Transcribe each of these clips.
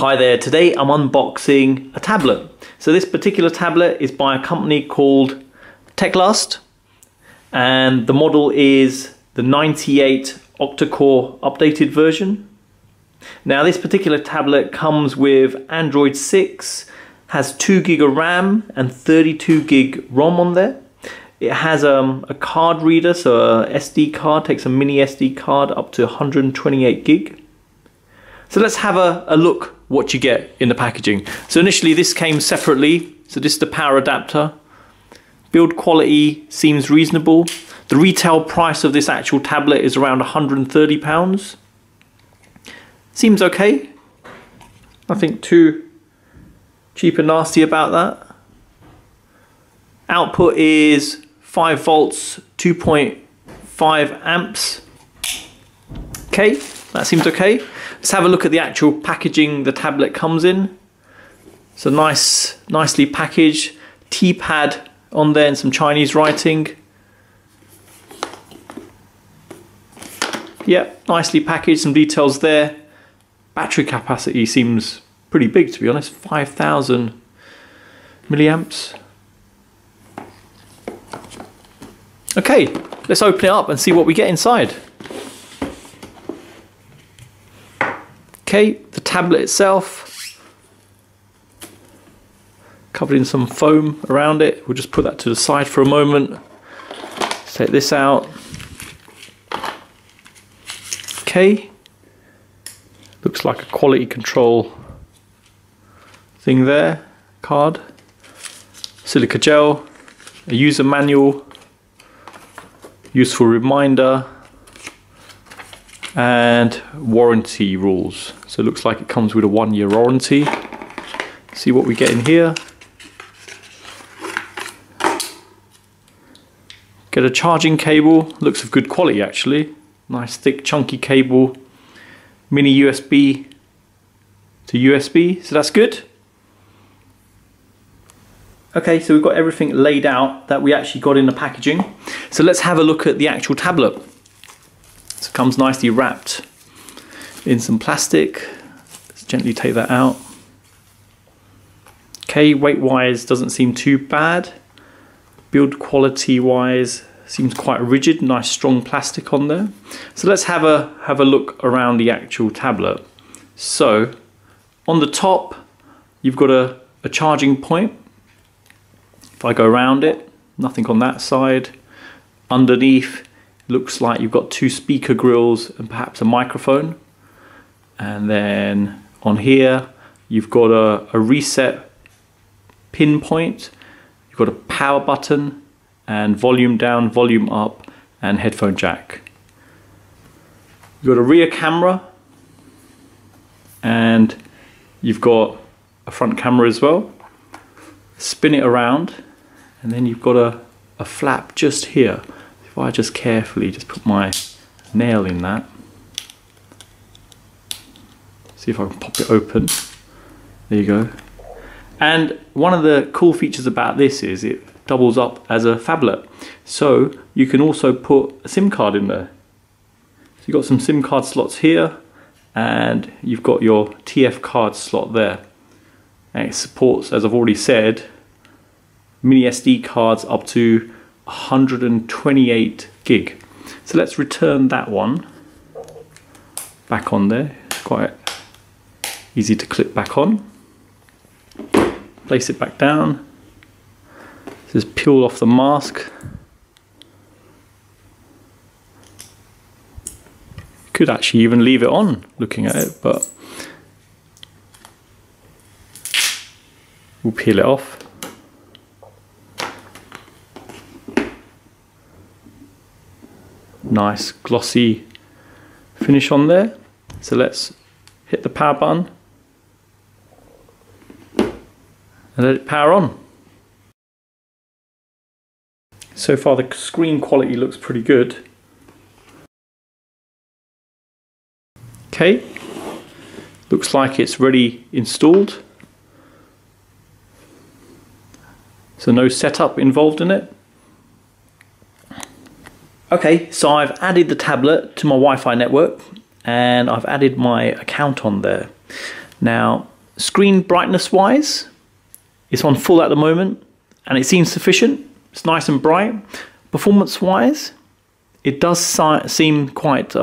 Hi there, today I'm unboxing a tablet. So this particular tablet is by a company called Teclast, and the model is the 98 octa-core updated version. Now this particular tablet comes with Android 6, has 2 GB of RAM and 32 GB ROM on there. It has a card reader, so a SD card, takes a mini SD card up to 128 GB. So let's have a look what you get in the packaging. So initially this came separately, so this is the power adapter. Build quality seems reasonable. The retail price of this actual tablet is around £130. Seems okay. Nothing too cheap and nasty about that. Output is 5 volts, 2.5 amps. Okay, that seems okay. Let's have a look at the actual packaging the tablet comes in. So nicely packaged. T-pad on there and some Chinese writing. Yep, nicely packaged, some details there. Battery capacity seems pretty big, to be honest, 5,000 milliamps. Okay, let's open it up and see what we get inside. Okay, the tablet itself, covered in some foam around it. We'll just put that to the side for a moment. Let's take this out. Okay, looks like a quality control thing there. Card, silica gel, a user manual, useful reminder, and warranty rules. So it looks like it comes with a 1-year warranty. See what we get in here. Get a charging cable, looks of good quality actually. Nice thick chunky cable, mini USB to USB, so that's good. Okay, so we've got everything laid out that we actually got in the packaging. So let's have a look at the actual tablet. So it comes nicely wrapped in some plastic. Let's gently take that out. Okay, weight wise doesn't seem too bad. Build quality wise seems quite rigid, nice strong plastic on there. So let's have a look around the actual tablet. So on the top you've got a charging point. If I go around it, nothing on that side. Underneath looks like you've got 2 speaker grills and perhaps a microphone. And then on here you've got a reset pin point. You've got a power button and volume down, volume up, and headphone jack. You've got a rear camera and you've got a front camera as well. Spin it around and then you've got a flap just here. If I just carefully just put my nail in that, see if I can pop it open. There you go. And one of the cool features about this is it doubles up as a phablet. So you can also put a SIM card in there. So you've got some SIM card slots here and you've got your TF card slot there. And it supports, as I've already said, mini SD cards up to 128 gig. So let's return that one back on there. It's quite easy to clip back on. Place it back down. Just peel off the mask. Could actually even leave it on looking at it, but we'll peel it off. Nice glossy finish on there. So let's hit the power button and let it power on. So far the screen quality looks pretty good. Okay, looks like it's ready installed. So no setup involved in it. Okay, so I've added the tablet to my Wi-Fi network and I've added my account on there. Now, screen brightness wise, it's on full at the moment and it seems sufficient. It's nice and bright. Performance wise, it does seem quite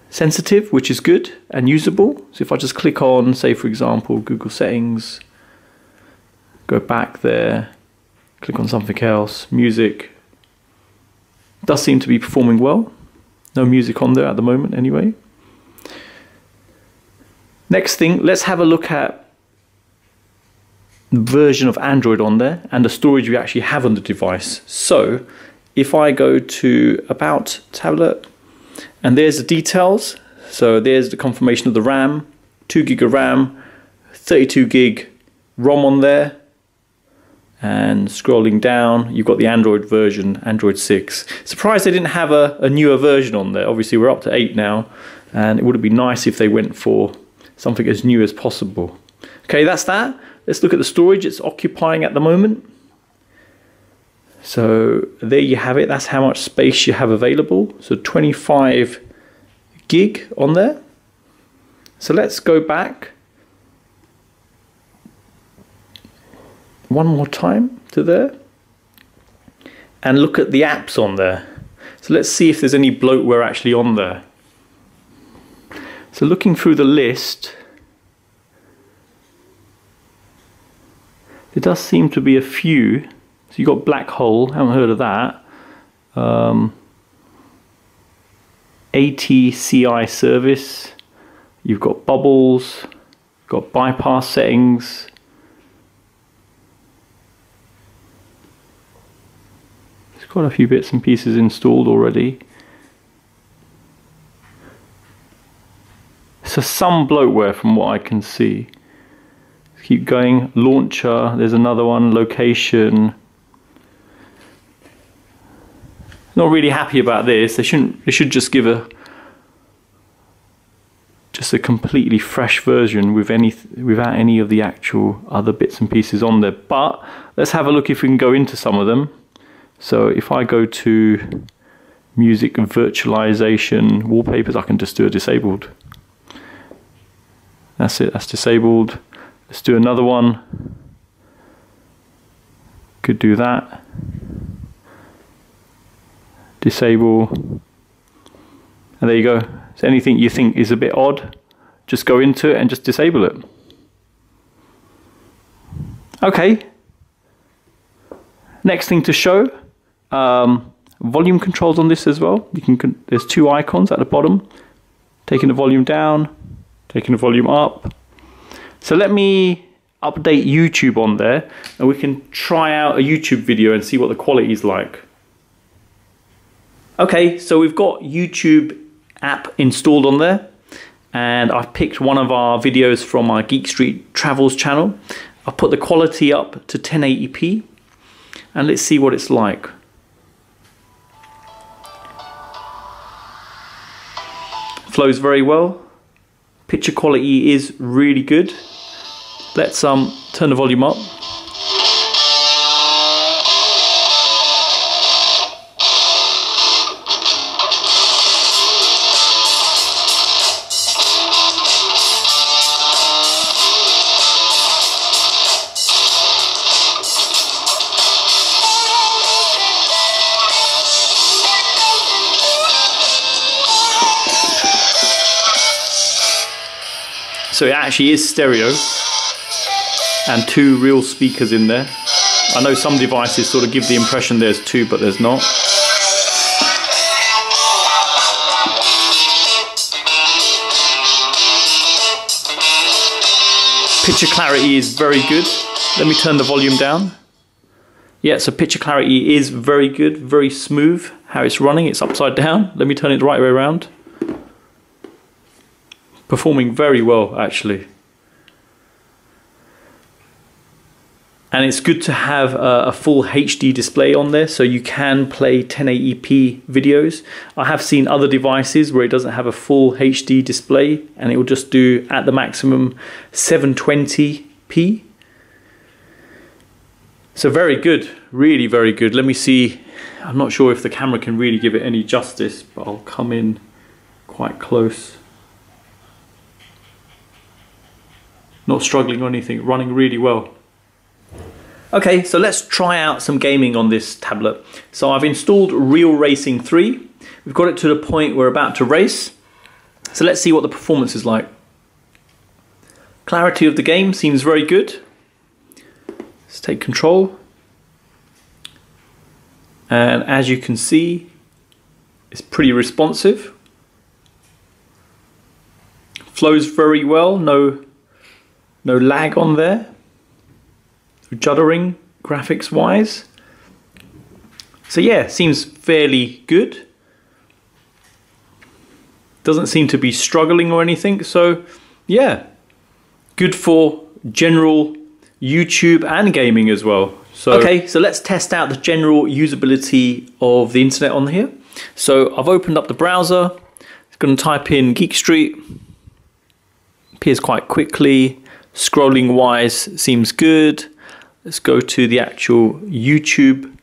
sensitive, which is good and usable. So if I just click on, say for example, Google settings, go back there, click on something else, music, does seem to be performing well. No music on there at the moment anyway. Next thing, let's have a look at the version of Android on there and the storage we actually have on the device. So if I go to About Tablet, and there's the details. So there's the confirmation of the RAM, 2 gig of RAM, 32 gig ROM on there. And scrolling down, you've got the Android version, Android 6. Surprised they didn't have a newer version on there. Obviously we're up to 8 now, and it would have been nice if they went for something as new as possible. Okay, that's that. Let's look at the storage it's occupying at the moment. So there you have it. That's how much space you have available. So 25 gig on there. So let's go back one more time to there and look at the apps on there. So let's see if there's any bloatware actually on there. So looking through the list, there does seem to be a few. So you've got Black Hole, haven't heard of that. ATCI service. You've got Bubbles, you've got bypass settings. There's quite a few bits and pieces installed already. So some bloatware from what I can see. Let's keep going. Launcher, there's another one. Location. Not really happy about this. They should just give a completely fresh version without any of the actual other bits and pieces on there. But let's have a look if we can go into some of them. So if I go to music virtualization wallpapers, I can just do a disabled. That's it, that's disabled. Let's do another one. Could do that. Disable, and there you go. So anything you think is a bit odd, just go into it and just disable it. Okay, next thing to show, volume controls on this as well. There's two icons at the bottom, taking the volume down, taking the volume up. So let me update YouTube on there and we can try out a YouTube video and see what the quality is like. Okay, so we've got YouTube app installed on there, and I've picked one of our videos from our Geek Street Travels channel. I've put the quality up to 1080p, and let's see what it's like. Flows very well. Picture quality is really good. Let's turn the volume up. So it actually is stereo and two real speakers in there. I know some devices sort of give the impression there's two, but there's not. Picture clarity is very good. Let me turn the volume down. Yeah, so picture clarity is very good, very smooth. How it's running, it's upside down. Let me turn it the right way around. Performing very well actually, and it's good to have a full HD display on there so you can play 1080p videos. I have seen other devices where it doesn't have a full HD display and it will just do at the maximum 720p. So very good, really very good. Let me see, I'm not sure if the camera can really give it any justice, but I'll come in quite close. not struggling or anything, running really well. Okay, so let's try out some gaming on this tablet. So I've installed Real Racing 3. We've got it to the point we're about to race. So let's see what the performance is like. Clarity of the game seems very good. Let's take control. And as you can see, it's pretty responsive. Flows very well, no lag on there. Juddering graphics wise. So yeah, seems fairly good. Doesn't seem to be struggling or anything. So yeah, good for general YouTube and gaming as well. So okay, so let's test out the general usability of the internet on here. So I've opened up the browser. I'm going to type in Geek Street. Appears quite quickly. Scrolling wise seems good. Let's go to the actual YouTube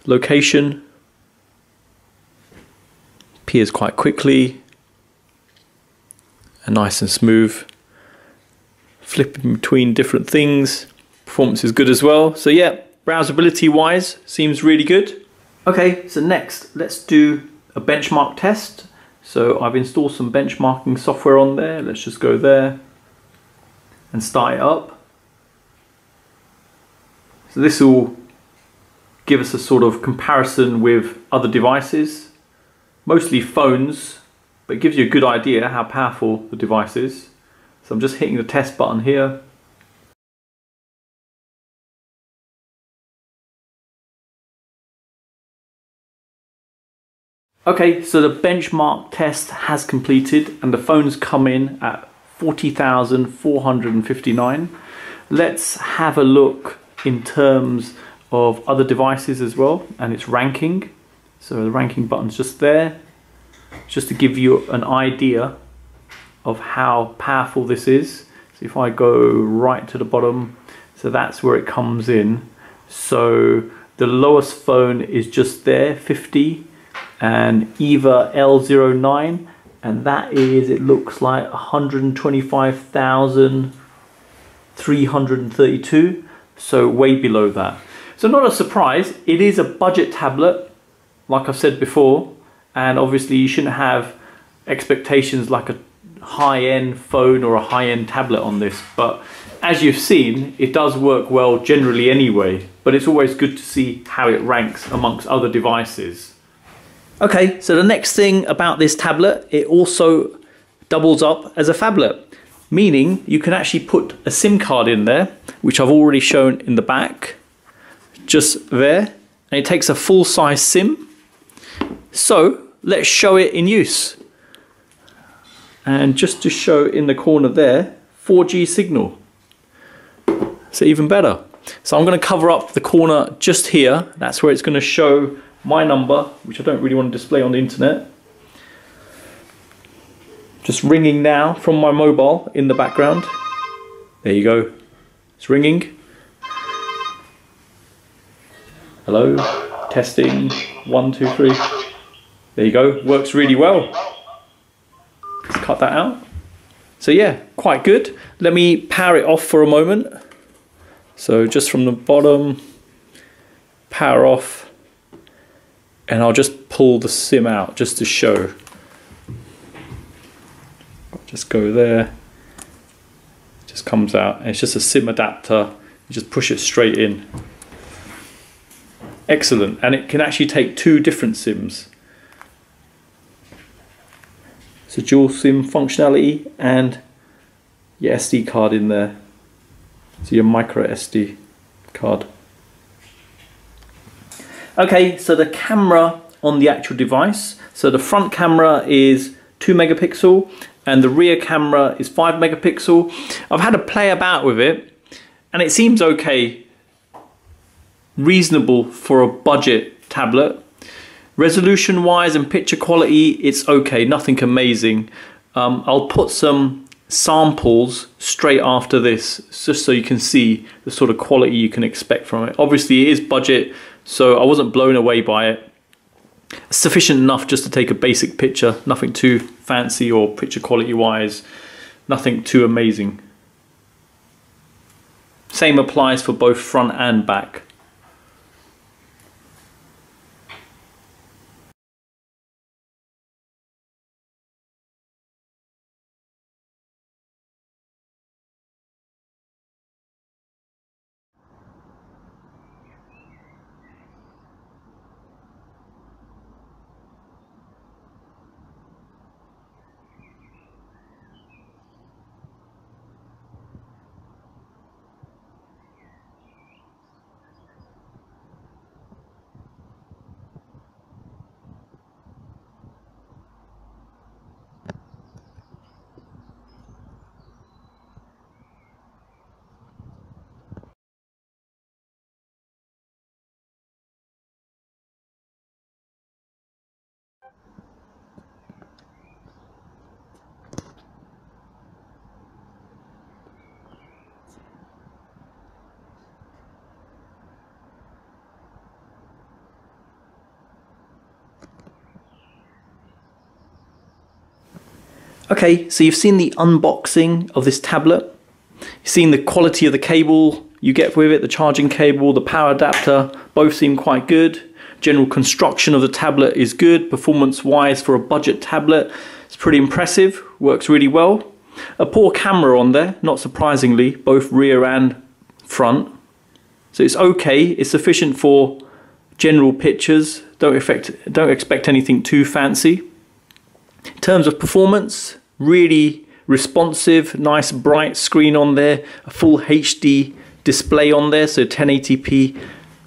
location. Appears quite quickly and nice and smooth. Flipping between different things. Performance is good as well. So yeah, browsability wise seems really good. Okay, so next let's do a benchmark test. So I've installed some benchmarking software on there. Let's just go there and start it up. So this will give us a sort of comparison with other devices, mostly phones, but it gives you a good idea how powerful the device is. So I'm just hitting the test button here. Okay, so the benchmark test has completed and the phone's come in at 40,459. Let's have a look in terms of other devices as well and its ranking. So the ranking button's just there, just to give you an idea of how powerful this is. So if I go right to the bottom, so that's where it comes in. So the lowest phone is just there, 50, and EVA L09, and that is, it looks like 125,332. So way below that. So not a surprise, it is a budget tablet, like I've said before, and obviously you shouldn't have expectations like a high-end phone or a high-end tablet on this, but as you've seen, it does work well generally anyway, but it's always good to see how it ranks amongst other devices. Okay, so the next thing about this tablet, it also doubles up as a phablet, meaning you can actually put a SIM card in there, which I've already shown in the back, just there, and it takes a full-size SIM. So let's show it in use. And just to show in the corner there, 4G signal. So even better. So I'm going to cover up the corner just here. That's where it's going to show my number, which I don't really want to display on the internet. Just ringing now from my mobile in the background. There you go. It's ringing. Hello, testing, 1, 2, 3. There you go, works really well. Let's cut that out. So yeah, quite good. Let me power it off for a moment. So just from the bottom, power off, and I'll just pull the SIM out just to show. Just go there, it just comes out, and it's just a SIM adapter. You just push it straight in. Excellent, and it can actually take 2 different SIMs. So dual SIM functionality and your SD card in there. So your micro SD card. Okay, so the camera on the actual device. So the front camera is 2 megapixel and the rear camera is 5 megapixel. I've had a play about with it and it seems okay. Reasonable for a budget tablet. Resolution wise and picture quality, it's okay, nothing amazing. I'll put some samples straight after this just so you can see the sort of quality you can expect from it. Obviously it is budget, so I wasn't blown away by it. Sufficient enough just to take a basic picture, nothing too fancy or picture quality wise, nothing too amazing. Same applies for both front and back. Okay, so you've seen the unboxing of this tablet. You've seen the quality of the cable you get with it, the charging cable, the power adapter, both seem quite good. General construction of the tablet is good. Performance-wise for a budget tablet, it's pretty impressive, works really well. A poor camera on there, not surprisingly, both rear and front. So it's okay, it's sufficient for general pictures. Don't expect anything too fancy. In terms of performance, really responsive, nice bright screen on there, a full HD display on there, so 1080p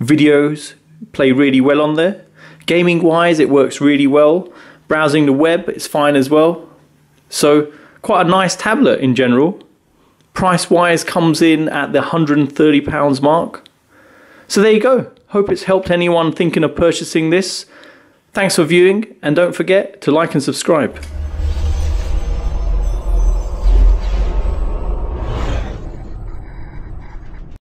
videos play really well on there. Gaming wise, it works really well. Browsing the web, it's fine as well. So quite a nice tablet in general. Price wise comes in at the £130 mark. So there you go. Hope it's helped anyone thinking of purchasing this. Thanks for viewing, and don't forget to like and subscribe.